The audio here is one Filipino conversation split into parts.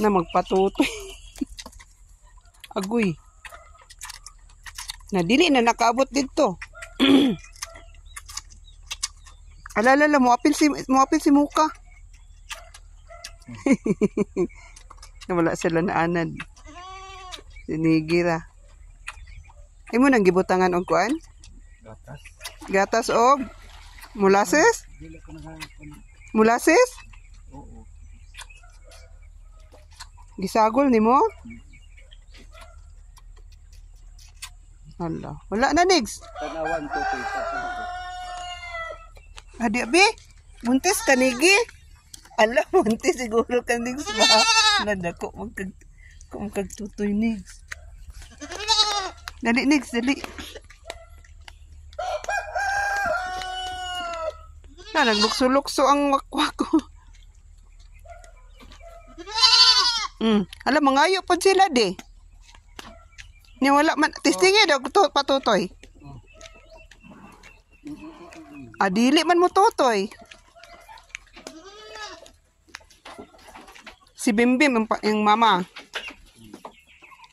Na magpatutoy. Agoy. Na dili na nakaabot dito. Alala mo apil si Muka. Wala sila na anad. Sinigira. Ay mo nang gibutangan og kuan? Gatas. Gatas og molasses? Molasses? Oo. Gisagol nimo? Hala, wala na Nigs. Tanawan to to. Adi abi, buntis kanigi. Ala, buntis siguro ka Nigs ba? Nadako magkagtutoy Nigs. Dali Nigs, dali. Naglukso-lukso ang wakwako. Alam, mangayo pa sila di. Ni wala man testingi daw patutoy. Adili man mo tutoy. Si Bimbim yung mama.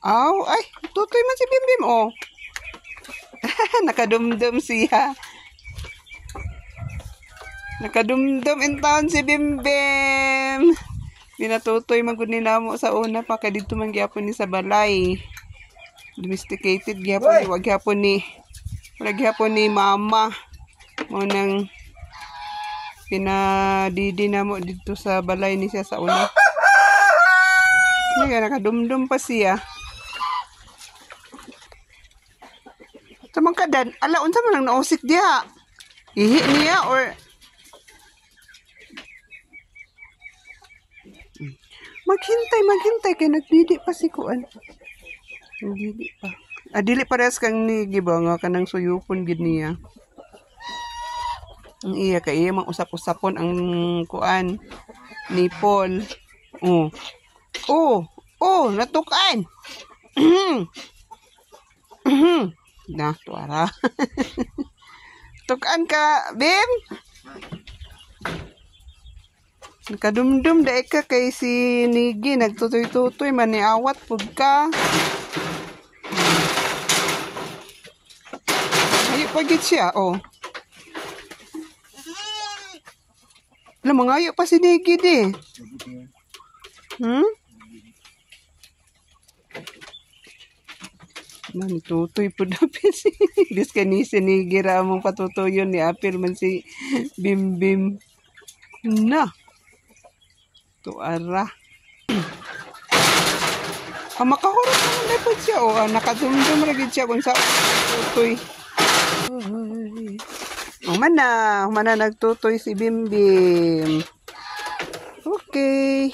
Aw, ay, tutoy man si Bimbim oh. Nakadumdum siya. Nakadumdum in town si Bimbim. Pinatutoy magud ni namo sa una pa kay dito man gyapon ni sa balay. Domesticated gyapon ni wag gyapon ni mama. Mo nang pinadidi namo dito sa balay ni siya sa una. Nga nakadumdum pa siya. Samang kadan, ala unsa man lang nausik diha? Ihi niya or maghintay kay nagdidi pa si kuan. Nagdidi pa. Dili parehas kang ni giba nga kanang suyupon gid niya. Ang iya kay iya mang usap-usapon ang kuan nipol. Natukan. Nah, tuara. Tukan ka, Bim? Kadumdum dae ka kay si Nigi nagtutoy-tutoy man ni awat pud ka. Ayo pagit siya, oh. Alam, mangayo pa si Nigi di. Tutoy po dapit si Bis kanisi ni gira mong patutuyon ni apil man si Bimbim. Na. Tuara. Makahurot naman dapat siya. Nakadumdum lagi siya kung sa tutoy. Humana nagtutoy si Bimbim. Okay.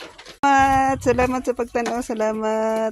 Salamat sa pagtanaw. Salamat.